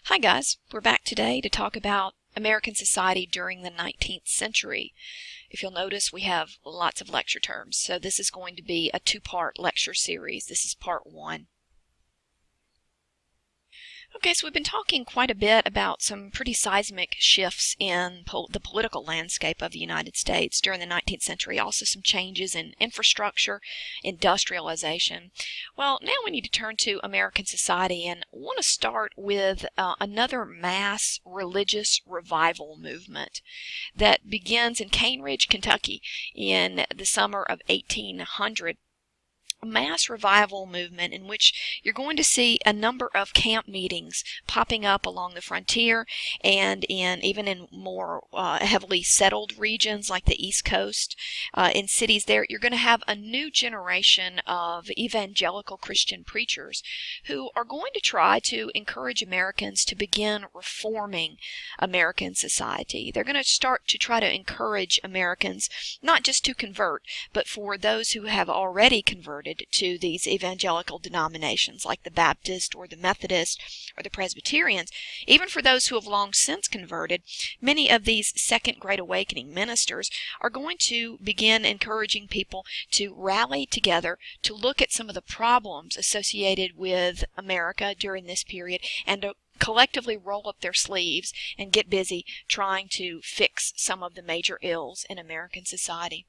Hi guys, we're back today to talk about American society during the 19th century. If you'll notice, we have lots of lecture terms, so this is going to be a two-part lecture series. This is part one. Okay, so we've been talking quite a bit about some pretty seismic shifts in the political landscape of the United States during the 19th century, also some changes in infrastructure, industrialization. Well, now we need to turn to American society, and I want to start with another mass religious revival movement that begins in Cane Ridge, Kentucky in the summer of 1800. A mass revival movement in which you're going to see a number of camp meetings popping up along the frontier and even in more heavily settled regions like the East Coast, in cities there. You're going to have a new generation of evangelical Christian preachers who are going to try to encourage Americans to begin reforming American society. They're going to start to try to encourage Americans not just to convert, but for those who have already converted to these evangelical denominations like the Baptist or the Methodist or the Presbyterians, even for those who have long since converted. Many of these Second Great Awakening ministers are going to begin encouraging people to rally together to look at some of the problems associated with America during this period and to collectively roll up their sleeves and get busy trying to fix some of the major ills in American society.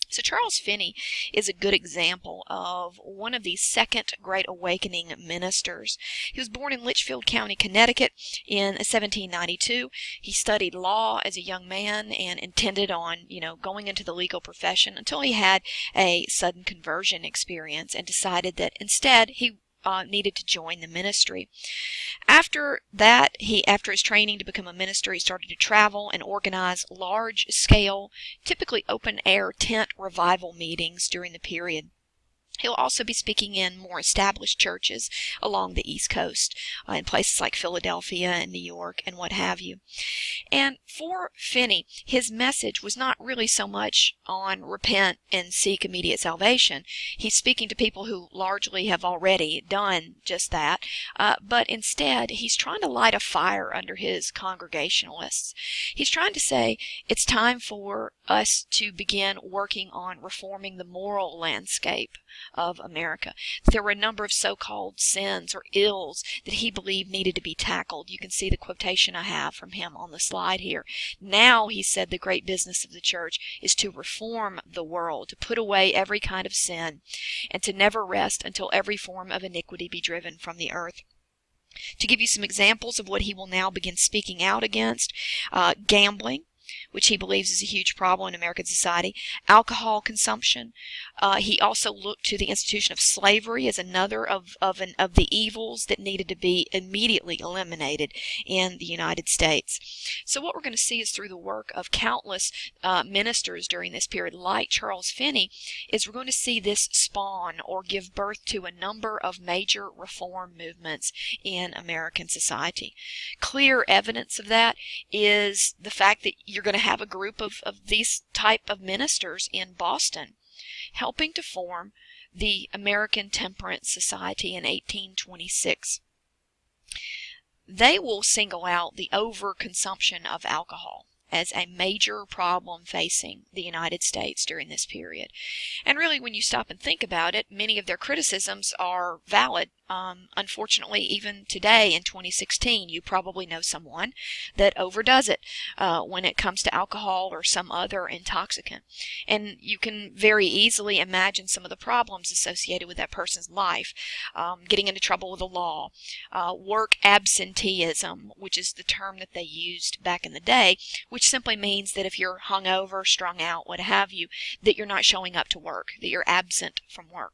So Charles Finney is a good example of one of these Second Great Awakening ministers. He was born in Litchfield County, Connecticut in 1792. He studied law as a young man and intended on, going into the legal profession until he had a sudden conversion experience and decided that instead he needed to join the ministry. After that, after his training to become a minister, he started to travel and organize large-scale, typically open-air tent revival meetings during the period. He'll also be speaking in more established churches along the East Coast, in places like Philadelphia and New York and what have you. And for Finney, his message was not really so much on repent and seek immediate salvation. He's speaking to people who largely have already done just that, but instead he's trying to light a fire under his Congregationalists. He's trying to say it's time for us to begin working on reforming the moral landscape of America. There were a number of so-called sins or ills that he believed needed to be tackled. You can see the quotation I have from him on the slide here. Now, he said, the great business of the church is to reform the world, to put away every kind of sin, and to never rest until every form of iniquity be driven from the earth. To give you some examples of what he will now begin speaking out against, gambling, which he believes is a huge problem in American society, alcohol consumption. He also looked to the institution of slavery as another of the evils that needed to be immediately eliminated in the United States. So what we're going to see is through the work of countless ministers during this period, like Charles Finney, is we're going to see this spawn or give birth to a number of major reform movements in American society. Clear evidence of that is the fact that you're going to have a group of these type of ministers in Boston helping to form the American Temperance Society in 1826. They will single out the overconsumption of alcohol as a major problem facing the United States during this period. And really, when you stop and think about it, many of their criticisms are valid. Unfortunately, even today in 2016, you probably know someone that overdoes it when it comes to alcohol or some other intoxicant. And you can very easily imagine some of the problems associated with that person's life. Getting into trouble with the law, work absenteeism, which is the term that they used back in the day, which simply means that if you're hungover, strung out, what have you, that you're not showing up to work, that you're absent from work.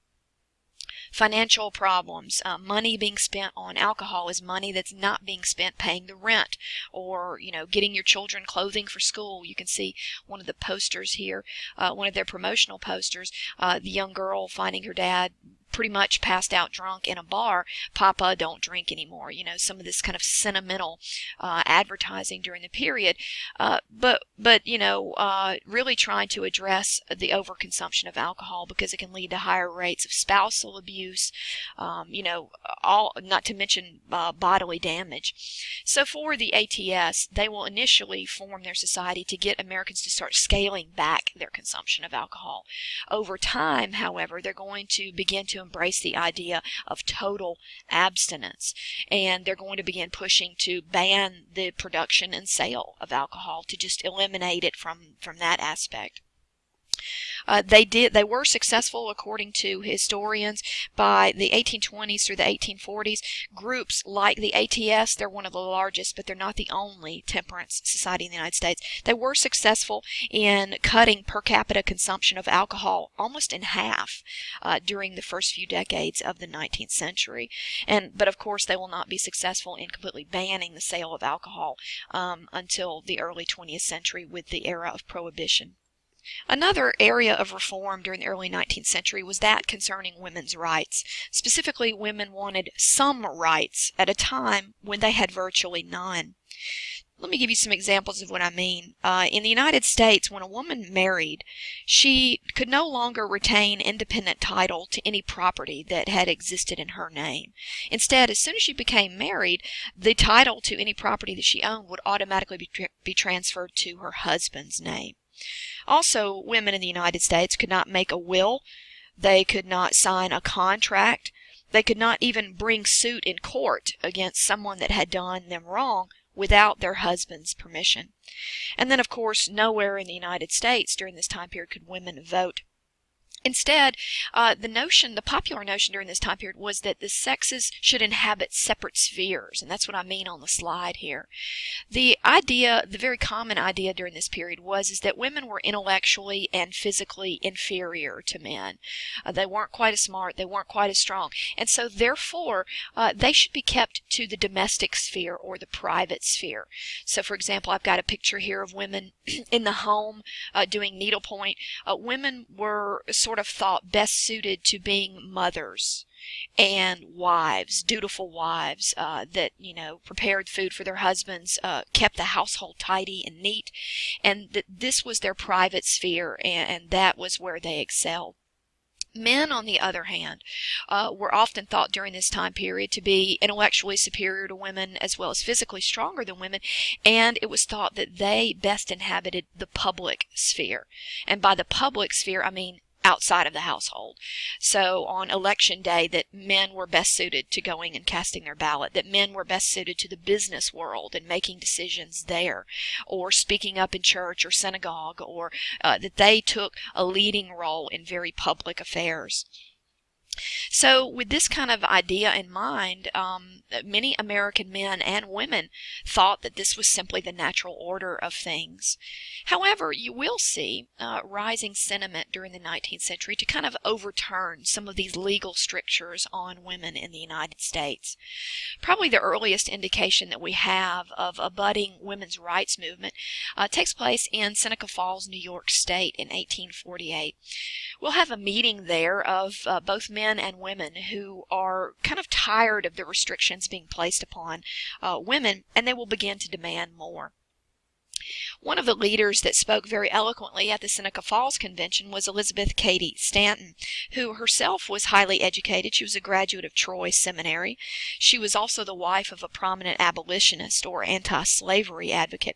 Financial problems. Money being spent on alcohol is money that's not being spent paying the rent or, getting your children clothing for school. You can see one of the posters here, one of their promotional posters, the young girl finding her dad pretty much passed out drunk in a bar, Papa, don't drink anymore. You know, some of this kind of sentimental advertising during the period, but you know, really trying to address the overconsumption of alcohol, because it can lead to higher rates of spousal abuse, you know, all not to mention bodily damage. So for the ATS, they will initially form their society to get Americans to start scaling back their consumption of alcohol. Over time, however, they're going to begin to embrace the idea of total abstinence, and they're going to begin pushing to ban the production and sale of alcohol, to just eliminate it from that aspect. They were successful, according to historians, by the 1820s through the 1840s. Groups like the ATS, they're one of the largest, but they're not the only temperance society in the United States. They were successful in cutting per capita consumption of alcohol almost in half during the first few decades of the 19th century. But of course, they will not be successful in completely banning the sale of alcohol until the early 20th century with the era of Prohibition. Another area of reform during the early 19th century was that concerning women's rights. Specifically, women wanted some rights at a time when they had virtually none. Let me give you some examples of what I mean. In the United States, when a woman married, she could no longer retain independent title to any property that had existed in her name. Instead, as soon as she became married, the title to any property that she owned would automatically be transferred to her husband's name. Also, women in the United States could not make a will. They could not sign a contract. They could not even bring suit in court against someone that had done them wrong without their husband's permission. And then, of course, nowhere in the United States during this time period could women vote. Instead, the popular notion during this time period was that the sexes should inhabit separate spheres, and that's what I mean on the slide here. The very common idea during this period is that women were intellectually and physically inferior to men. They weren't quite as smart, they weren't quite as strong, and so therefore they should be kept to the domestic sphere or the private sphere. So, for example, I've got a picture here of women in the home doing needlepoint. Women were sort of thought best suited to being mothers and wives, dutiful wives that, you know, prepared food for their husbands, kept the household tidy and neat, and that this was their private sphere, and that was where they excelled. Men, on the other hand, were often thought during this time period to be intellectually superior to women as well as physically stronger than women, and it was thought that they best inhabited the public sphere. And by the public sphere, I mean outside of the household. So on election day, that men were best suited to going and casting their ballot, that men were best suited to the business world and making decisions there, or speaking up in church or synagogue, or that they took a leading role in very public affairs. So with this kind of idea in mind, many American men and women thought that this was simply the natural order of things. However, you will see rising sentiment during the 19th century to kind of overturn some of these legal strictures on women in the United States. Probably the earliest indication that we have of a budding women's rights movement takes place in Seneca Falls, New York State in 1848. We'll have a meeting there of both men and women who are kind of tired of the restrictions being placed upon women, and they will begin to demand more. One of the leaders that spoke very eloquently at the Seneca Falls Convention was Elizabeth Cady Stanton, who herself was highly educated. She was a graduate of Troy Seminary. She was also the wife of a prominent abolitionist or anti-slavery advocate.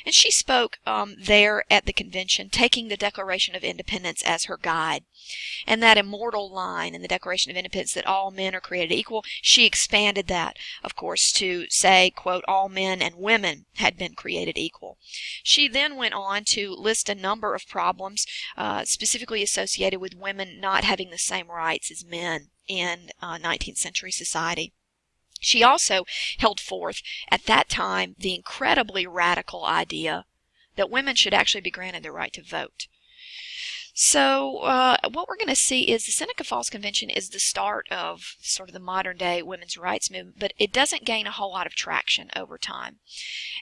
And she spoke there at the convention, taking the Declaration of Independence as her guide. And that immortal line in the Declaration of Independence that all men are created equal, she expanded that, of course, to say, quote, all men and women had been created equal. She then went on to list a number of problems specifically associated with women not having the same rights as men in 19th century society. She also held forth at that time the incredibly radical idea that women should actually be granted the right to vote. So what we're going to see is the Seneca Falls Convention is the start of sort of the modern day women's rights movement, but it doesn't gain a whole lot of traction over time.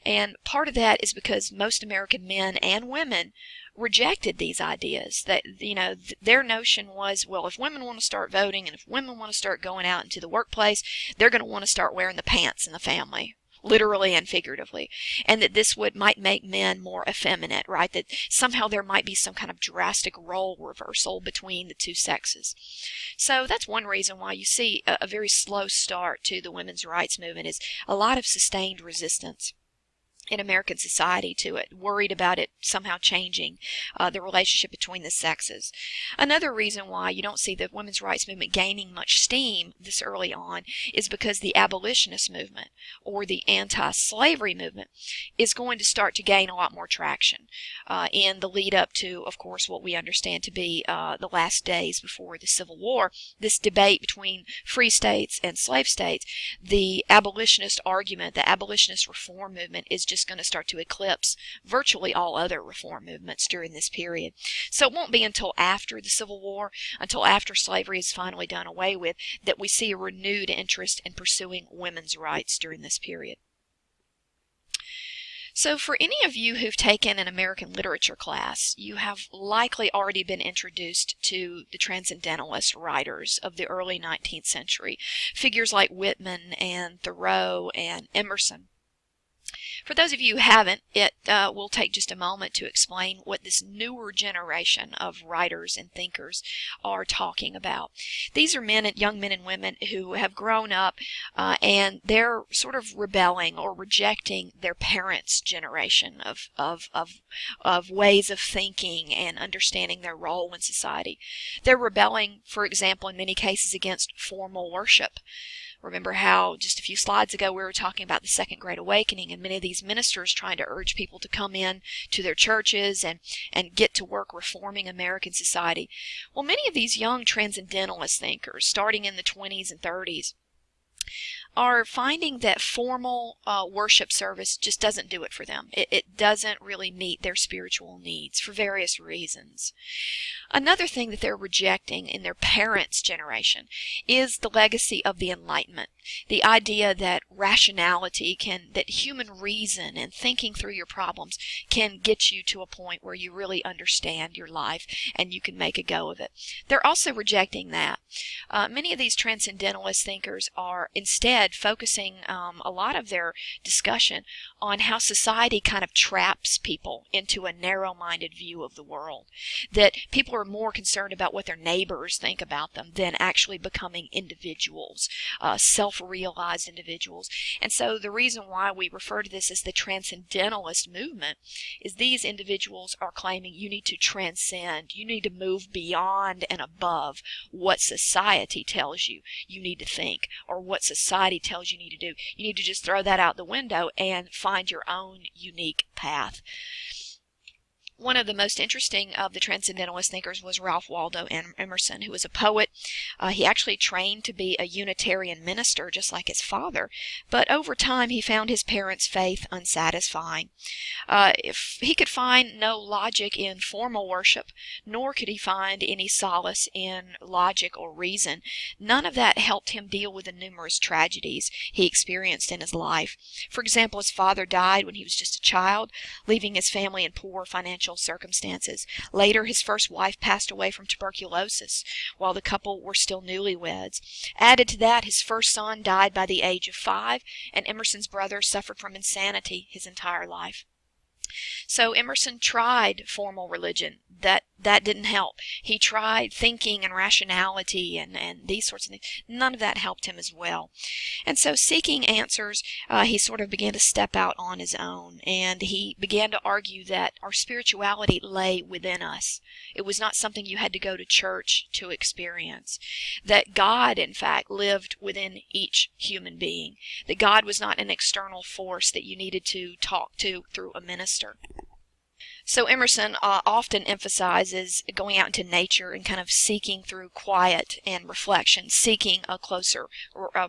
And part of that is because most American men and women rejected these ideas. That, you know, their notion was, well, if women want to start voting and if women want to start going out into the workplace, they're going to want to start wearing the pants in the family, literally and figuratively, and that this might make men more effeminate, right? That somehow there might be some kind of drastic role reversal between the two sexes. So that's one reason why you see a very slow start to the women's rights movement, is a lot of sustained resistance in American society to it, worried about it somehow changing the relationship between the sexes. Another reason why you don't see the women's rights movement gaining much steam this early on is because the abolitionist movement or the anti-slavery movement is going to start to gain a lot more traction in the lead up to, of course, what we understand to be the last days before the Civil War. This debate between free states and slave states, the abolitionist argument, the abolitionist reform movement is just going to start to eclipse virtually all other reform movements during this period. So it won't be until after the Civil War, until after slavery is finally done away with, that we see a renewed interest in pursuing women's rights during this period. So for any of you who've taken an American literature class, you have likely already been introduced to the Transcendentalist writers of the early 19th century, figures like Whitman and Thoreau and Emerson. For those of you who haven't, it will take just a moment to explain what this newer generation of writers and thinkers are talking about. These are young men and women who have grown up and they're sort of rebelling or rejecting their parents' generation of ways of thinking and understanding their role in society. They're rebelling, for example, in many cases against formal worship. Remember how just a few slides ago we were talking about the Second Great Awakening and many of these ministers trying to urge people to come in to their churches and get to work reforming American society. Well, many of these young transcendentalist thinkers, starting in the 20s and 30s, are finding that formal worship service just doesn't do it for them. It doesn't really meet their spiritual needs for various reasons. Another thing that they're rejecting in their parents' generation is the legacy of the Enlightenment. The idea that rationality that human reason and thinking through your problems can get you to a point where you really understand your life and you can make a go of it. They're also rejecting that. Many of these transcendentalist thinkers are instead focusing a lot of their discussion on how society kind of traps people into a narrow-minded view of the world. That people are more concerned about what their neighbors think about them than actually becoming individuals, self-realized individuals. And so the reason why we refer to this as the Transcendentalist Movement is these individuals are claiming you need to transcend, you need to move beyond and above what society tells you need to think, or what society tells you need to do. You need to just throw that out the window and find your own unique path. One of the most interesting of the Transcendentalist thinkers was Ralph Waldo Emerson, who was a poet. He actually trained to be a Unitarian minister, just like his father, but over time he found his parents' faith unsatisfying. If he could find no logic in formal worship, nor could he find any solace in logic or reason, none of that helped him deal with the numerous tragedies he experienced in his life. For example, his father died when he was just a child, leaving his family in poor financial circumstances. Later, his first wife passed away from tuberculosis while the couple were still newlyweds. Added to that, his first son died by the age of 5, and Emerson's brother suffered from insanity his entire life. So Emerson tried formal religion. That didn't help. He tried thinking and rationality and these sorts of things. None of that helped him as well. And so seeking answers, he sort of began to step out on his own, and he began to argue that our spirituality lay within us. It was not something you had to go to church to experience. That God, in fact, lived within each human being. That God was not an external force that you needed to talk to through a minister. So Emerson often emphasizes going out into nature and kind of seeking through quiet and reflection, seeking a closer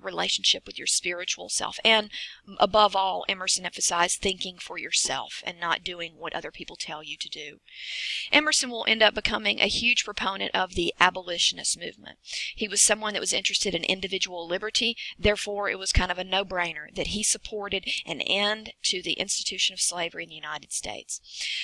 relationship with your spiritual self. And above all, Emerson emphasized thinking for yourself and not doing what other people tell you to do. Emerson will end up becoming a huge proponent of the Abolitionist Movement. He was someone that was interested in individual liberty. Therefore, it was kind of a no-brainer that he supported an end to the institution of slavery in the United States.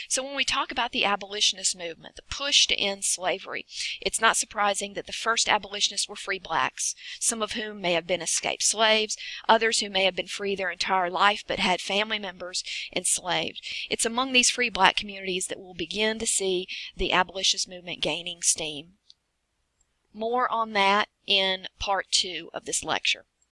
So when we talk about the abolitionist movement, the push to end slavery, it's not surprising that the first abolitionists were free blacks, some of whom may have been escaped slaves, others who may have been free their entire life but had family members enslaved. It's among these free black communities that we'll begin to see the abolitionist movement gaining steam. More on that in part 2 of this lecture.